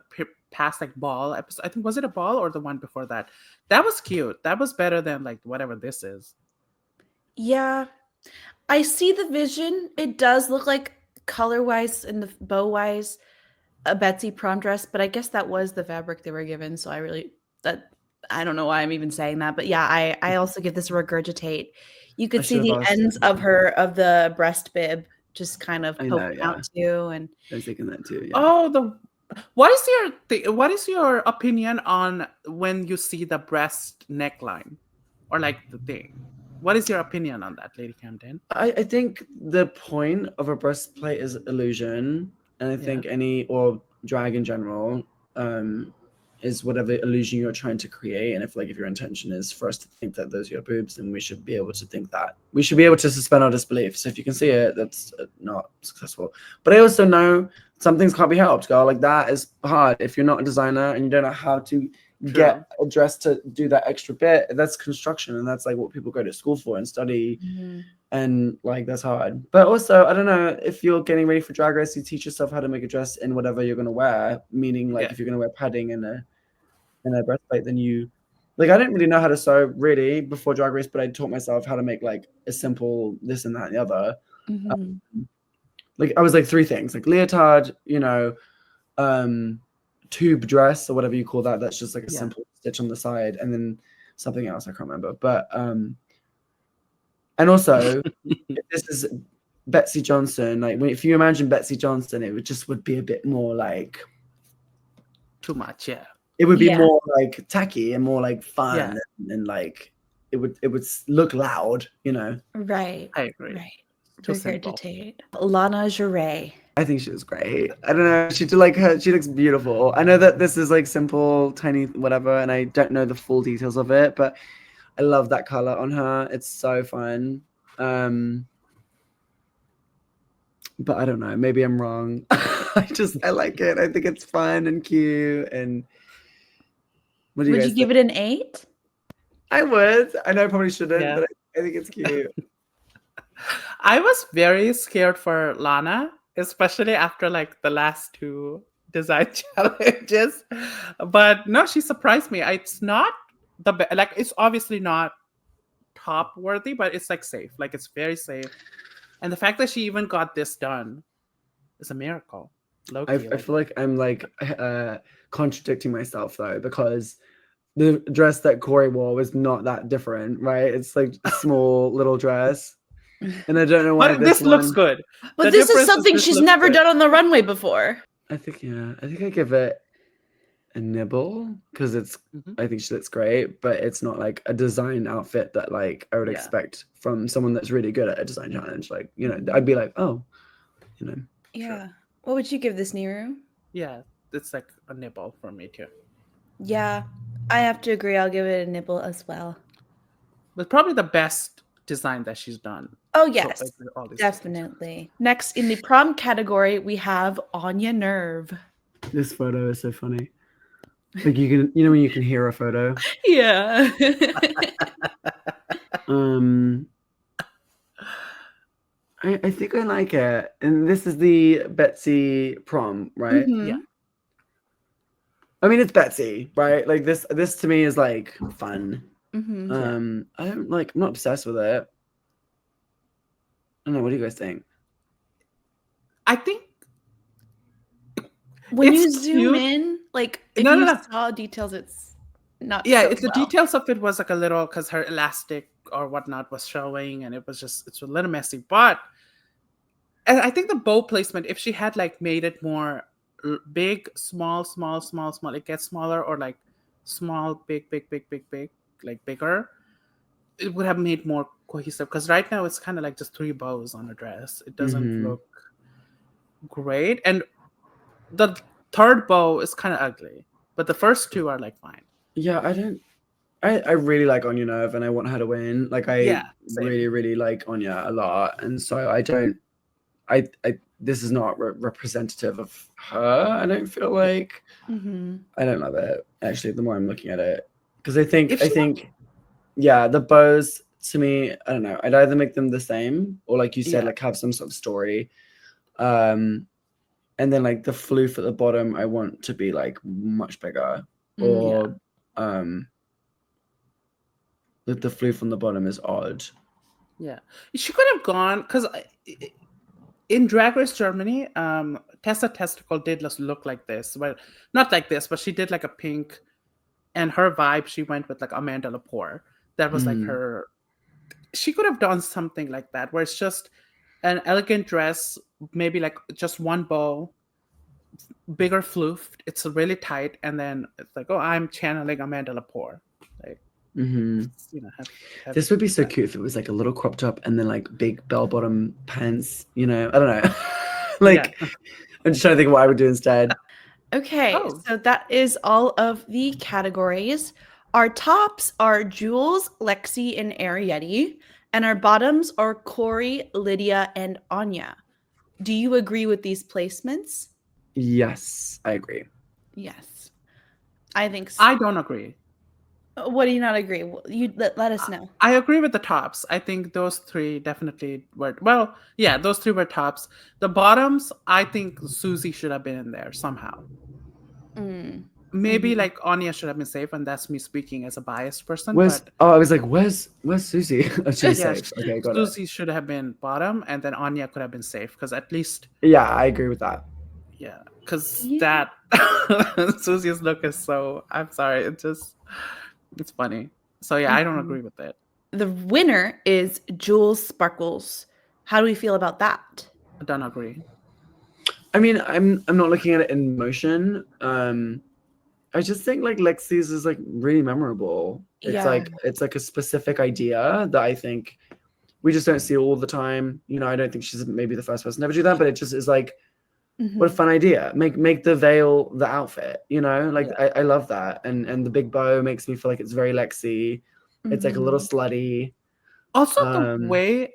past like ball episode. I think was it a ball or the one before that? That was cute. That was better than like whatever this is. Yeah, I see the vision. It does look like color-wise and the bow-wise a Betsey prom dress, but I guess that was the fabric they were given. So I don't know why I'm even saying that, but yeah, I also give this a regurgitate. You could see the ends of the breast bib just kind of poking out too, and I was thinking that too. Yeah. Oh, what is your opinion on when you see the breast neckline, or like the thing? What is your opinion on that, Lady Camden? I think the point of a breastplate is illusion, and I think or drag in general, is whatever illusion you're trying to create. And if your intention is for us to think that those are your boobs, then we should be able to think that. We should be able to suspend our disbelief. So if you can see it, that's not successful. But I also know some things can't be helped, girl. Like, that is hard. If you're not a designer and you don't know how to get a dress to do that extra bit, that's construction, and that's like what people go to school for and study. And like, that's hard. But also, I don't know, if you're getting ready for Drag Race, you teach yourself how to make a dress in whatever you're going to wear, meaning like if you're going to wear padding and a breastplate, then you I didn't really know how to sew really before Drag Race, but I taught myself how to make like a simple this and that and the other. I was like 3 things, like leotard, tube dress or whatever you call that. That's just like a simple stitch on the side, and then something else I can't remember. But and also if this is Betsey Johnson, like if you imagine Betsey Johnson, it would be a bit more like too much. It would be more like tacky and more like fun, and like it would look loud, Right. I agree. Right. Lana Ja'rae. I think she was great. I don't know. She looks beautiful. I know that this is like simple, tiny, whatever, and I don't know the full details of it, but I love that color on her. It's so fun. But I don't know. Maybe I'm wrong. I like it. I think it's fun and cute. And would you give it an 8? I would. I know I probably shouldn't, but I think it's cute. I was very scared for Lana, especially after like the last 2 design challenges. But no, she surprised me. It's not it's obviously not top worthy, but it's like safe. Like, it's very safe. And the fact that she even got this done is a miracle. I feel like I'm like contradicting myself though, because the dress that Kori wore was not that different, right? It's like a small little dress. And I don't know why. But this looks good. But this is something she's never done on the runway before. I think I give it a nibble because I think she looks great, but it's not like a design outfit that like I would expect from someone that's really good at a design challenge. Like, I'd be like, oh, Yeah. Sure. What would you give this, Niru? Yeah, it's like a nibble for me too. Yeah, I have to agree. I'll give it a nibble as well. But probably the best design that she's done. Oh, So, yes, all these definitely. Next, in the prom category, we have Onya Nurve. This photo is so funny. Like you can, when you can hear a photo. Yeah. I think I like it. And this is the Betsey prom, right? Mhm. Yeah. I mean, it's Betsey, right? Like this to me is like fun. Mhm. I don't like. I'm not obsessed with it. I don't know. What do you guys think? I think When it's you zoom cute. in, like if No, you no. saw details, it's not Yeah, so it's the well. details of it was like a little because her elastic or whatnot was showing, and it's a little messy. But and I think the bow placement, if she had like made it more big, small, small, small, small, it gets smaller, or like small, big, big, big, big, big, like bigger, it would have made more cohesive. Because right now it's kind of like just 3 bows on a dress. It doesn't Mhm. look great, and the third bow is kind of ugly, but the first 2 are like fine. Yeah, I really like Onya Nurve and I want her to win. Like I Yeah, same. really, really like Onya a lot. And so this is not representative of her. I don't feel like Mhm. I don't love it actually. The more I'm looking at it, because I think If she yeah, the bows to me, I don't know. I'd either make them the same or like you said, Yeah. like have some sort of story. And then like the floof at the bottom, I want to be like much bigger, or the floof on the bottom is odd. Yeah, she could have gone because in Drag Race Germany, Tessa Testicle did look like this, but not like this, but she did like a pink, and her vibe she went with like Amanda Lepore. That was like her. She could have done something like that, where it's just an elegant dress, maybe like just one bow, bigger floof. It's really tight, and then it's like, oh, I'm channeling Amanda Lepore. Like, you know, This would be so cute if it was like a little crop top and then like big bell bottom pants. You know, I don't know. Like, I'm just trying to think of what I would do instead. Okay, so that is all of the categories. Our tops are Jules, Lexi, and Arietty, and our bottoms are Kori, Lydia, and Onya. Do you agree with these placements? Yes, I agree. Yes, I think so. I don't agree. What do you not agree? You let us know. I agree with the tops. I think those 3 definitely were, well, yeah, those 3 were tops. The bottoms, I think Suzie should have been in there somehow. Maybe like Anya should have been safe, and that's me speaking as a biased person. I was like, where's Suzie? Oh, she was safe. Okay, got it. Suzie should have been bottom, and then Anya could have been safe, because at least. Yeah, I agree with that. Yeah, because that Susie's look is so. I'm sorry, it's funny. So yeah, I don't agree with it. The winner is Jules Sparkles. How do we feel about that? I don't agree. I mean, I'm not looking at it in motion. I just think like Lexi's is like really memorable. It's like a specific idea that I think we just don't see all the time. You know, I don't think she's maybe the first person to ever do that, but it just is like, what a fun idea. Make the veil the outfit, you know? Like I love that. And the big bow makes me feel like it's very Lexi. It's like a little slutty. Also the way,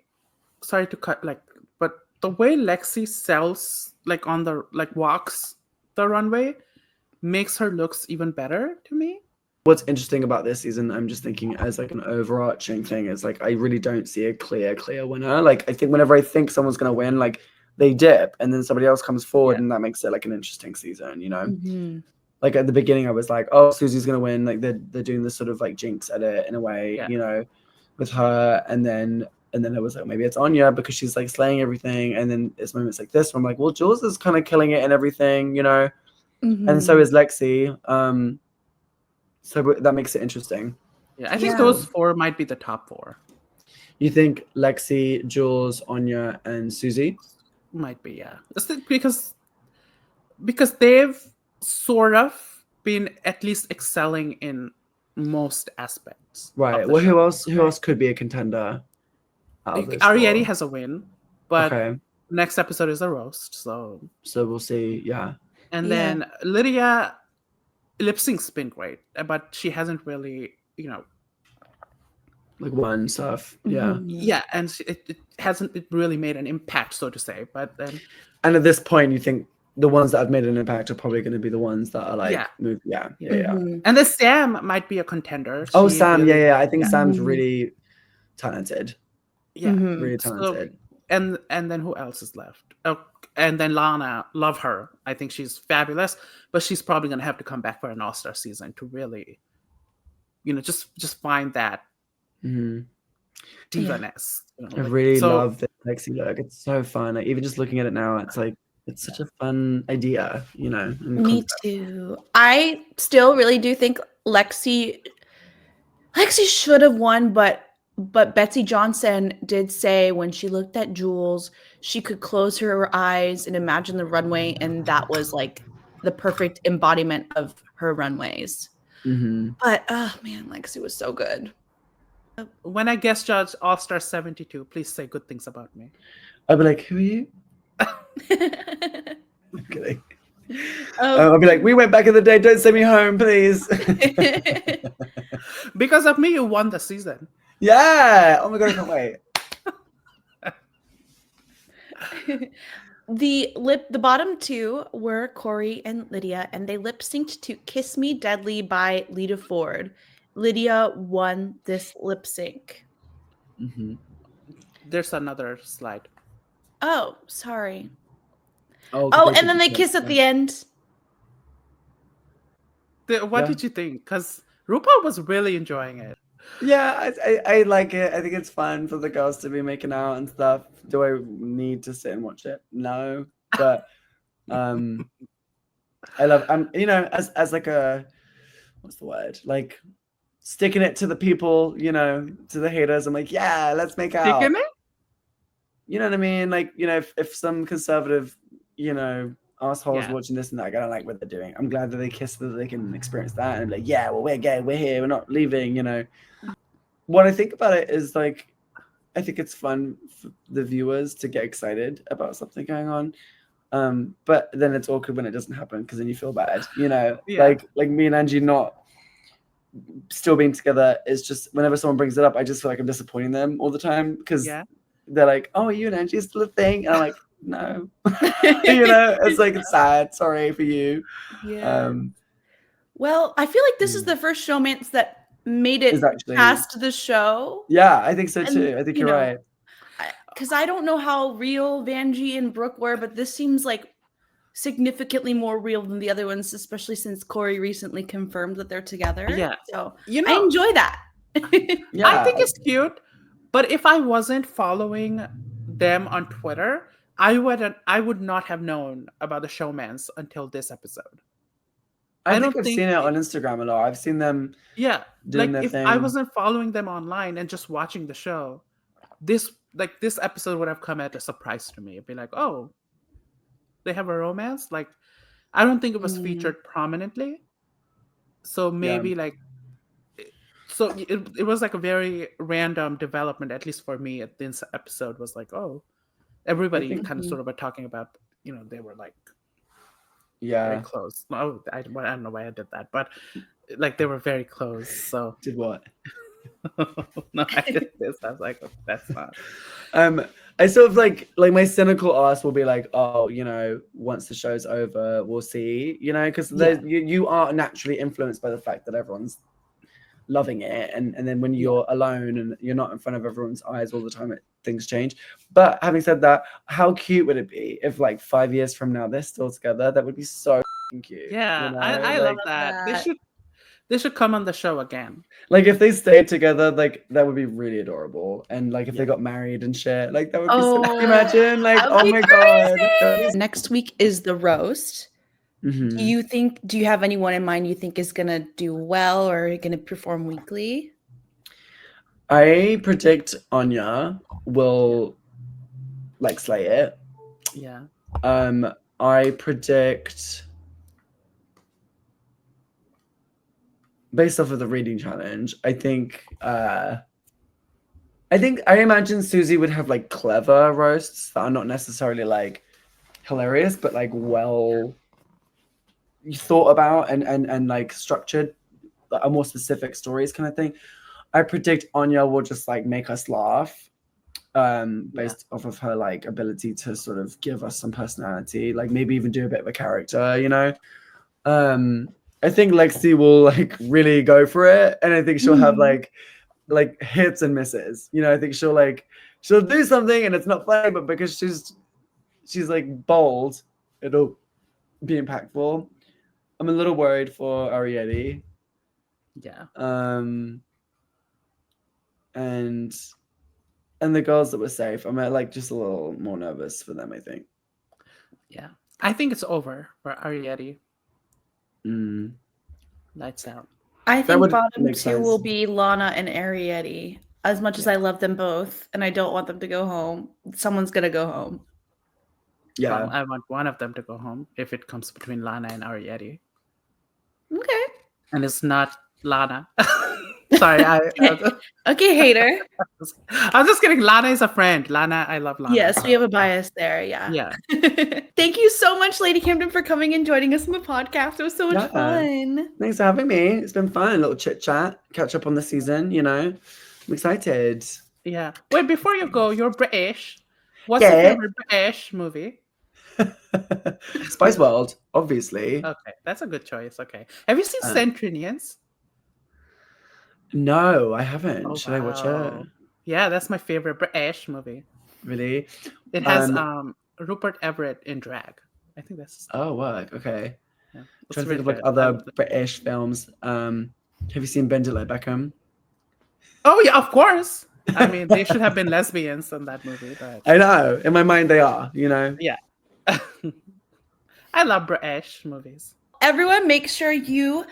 sorry to cut, like, but the way Lexi sells, like on the, like walks the runway, makes her looks even better to me. What's interesting about this season, I'm just thinking as like an overarching thing, is like I really don't see a clear winner. Like I think whenever I think someone's gonna win, like they dip and then somebody else comes forward and that makes it like an interesting season, you know? Like at the beginning I was like, oh, Susie's gonna win, like they're doing this sort of like jinx edit in a way, you know, with her, and then it was like maybe it's Onya because she's like slaying everything, and then it's moments like this where I'm like, well, Jules is kind of killing it and everything, you know, and so is Lexi. So that makes it interesting. Yeah, I think those 4 might be the top 4. You think Lexi, Jules, Onya, and Suzie? Might be, yeah. Because they've sort of been at least excelling in most aspects. Right. Well, who else could be a contender? Arietty has a win, but next episode is a roast, so we'll see. Yeah. And Yeah. then Lydia lip sync's been great, but she hasn't really, like one stuff. Yeah. yeah, and it hasn't really made an impact, so to say. But then, And at this point, you think the ones that have made an impact are probably going to be the ones that are like, Yeah. yeah. And then Sam might be a contender. Oh, She Sam, really- yeah. I think yeah. Sam's really talented. Yeah. Really So, talented. and then who else is left? Oh, and then Lana, love her. I think she's fabulous, but she's probably going to have to come back for an All-Star season to really, just find that diva-ness. I really love the Lexi look. It's so fun. Like even just looking at it now, it's like it's such a fun idea, and Me concept. too. I still really do think Lexi should have won, but Betsey Johnson did say when she looked at Jules, she could close her eyes and imagine the runway, and that was like the perfect embodiment of her runways. But oh man, Lexi was so good. When I guest judge All-Star 72, please say good things about me. I'll be like, who are you? I'm kidding. I'll be like, we went back in the day. Don't send me home, please. Because of me, you won the season. Yeah. Oh my god, I can't wait. The bottom two were Kori and Lydia, and they lip synced to "Kiss Me Deadly" by Lita Ford. Lydia won this lip sync. There's another slide. Oh, sorry. Oh, and then they kiss at the end. What did you think? Because RuPaul was really enjoying it. Yeah, I like it. I think it's fun for the girls to be making out and stuff. Do I need to sit and watch it? No, but I love. As like a, what's the word? Like sticking it to the people, to the haters. I'm like, yeah, let's make out. Sticking it? You know what I mean? Like, if some conservative, assholes watching this and that, I don't like what they're doing. I'm glad that they kiss so that they can experience that and be like, yeah, well, we're gay, we're here, we're not leaving, What I think about it is like, I think it's fun for the viewers to get excited about something going on. But then it's awkward when it doesn't happen because then you feel bad, like me and Angie not still being together is just whenever someone brings it up, I just feel like I'm disappointing them all the time because they're like, oh, you and Angie are still a thing. And I'm like, no, it's like, it's sad. Sorry for you. Yeah. Well, I feel like this is the first showmance that made it past the show. Yeah, I think so too. I think you're right. Because I don't know how real Vanjie and Brooke were, but this seems like significantly more real than the other ones, especially since Kori recently confirmed that they're together. Yeah. So I enjoy that. I think it's cute. But if I wasn't following them on Twitter, I would not have known about the showmance until this episode. I think I've seen it on Instagram a lot. I've seen them doing their thing. If I wasn't following them online and just watching the show, this episode would have come as a surprise to me. It'd be like, oh, they have a romance? Like, I don't think it was featured prominently. So maybe so it was like a very random development, at least for me. At this episode was like, oh, everybody kind of sort of talking about, they were like, very close. No, I don't know why I did that, but like they were very close. So did what? No, I did this. I was like, oh, that's not. I sort of like my cynical ass will be like, oh, once the show's over, we'll see, because you are naturally influenced by the fact that everyone's loving it, and then when you're alone and you're not in front of everyone's eyes all the time, things change. But having said that, how cute would it be if like 5 years from now they're still together? That would be so cute. Yeah, I love that. They should come on the show again. Like if they stayed together, like that would be really adorable. And like if they got married and shit, like that would be so. Can you imagine? Like, oh my god. Next week is the roast. Do you have anyone in mind you think is gonna do well or gonna perform weekly? I predict Onya will like slay it. Yeah. I predict, based off of the reading challenge, I imagine Suzie would have like clever roasts that are not necessarily like hilarious, but like well thought about and like structured a more specific stories kind of thing. I predict Onya will just like make us laugh based off of her like ability to sort of give us some personality, like maybe even do a bit of a character, you know. I think Lexi will like really go for it, and I think she'll have like hits and misses, you know. I think she'll do something and it's not funny, but because she's like bold, it'll be impactful. I'm a little worried for Arietty. Yeah. And the girls that were safe, I'm like just a little more nervous for them, I think. Yeah. I think it's over for Arietty. Lights out. I think bottom make 2 sense. will be Lana and Arietty. As much as I love them both and I don't want them to go home, someone's going to go home. Yeah. Well, I want one of them to go home if it comes between Lana and Arietty. Okay. And it's not Lana. Sorry. Okay, hater. I'm just kidding. Lana is a friend. Lana, I love Lana. Yes, we have a bias there. Yeah. Yeah. Thank you so much, Lady Camden, for coming and joining us on the podcast. It was so much fun. Thanks for having me. It's been fun. A little chit chat, catch up on the season, you know. I'm excited. Yeah. Wait, before you go, you're British. What's your favorite British movie? Spice World, obviously. Okay, that's a good choice. Okay. Have you seen Centurions? No, I haven't. Oh, Should I watch it? Yeah, that's my favorite British movie. Really? It has Rupert Everett in drag. I think that's. Oh, work. Okay. Yeah, trying to think of like other British films. Have you seen Bend It Like Beckham? Oh yeah, of course. I mean, they should have been lesbians in that movie, but I know. In my mind, they are. You know. Yeah. I love British movies. Everyone, make sure you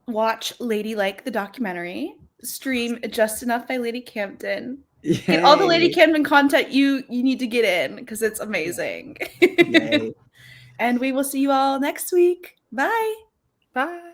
watch Ladylike, the documentary. Stream Just Enough by Lady Camden. Get all the Lady Camden content you need to get in because it's amazing. And we will see you all next week. Bye. Bye.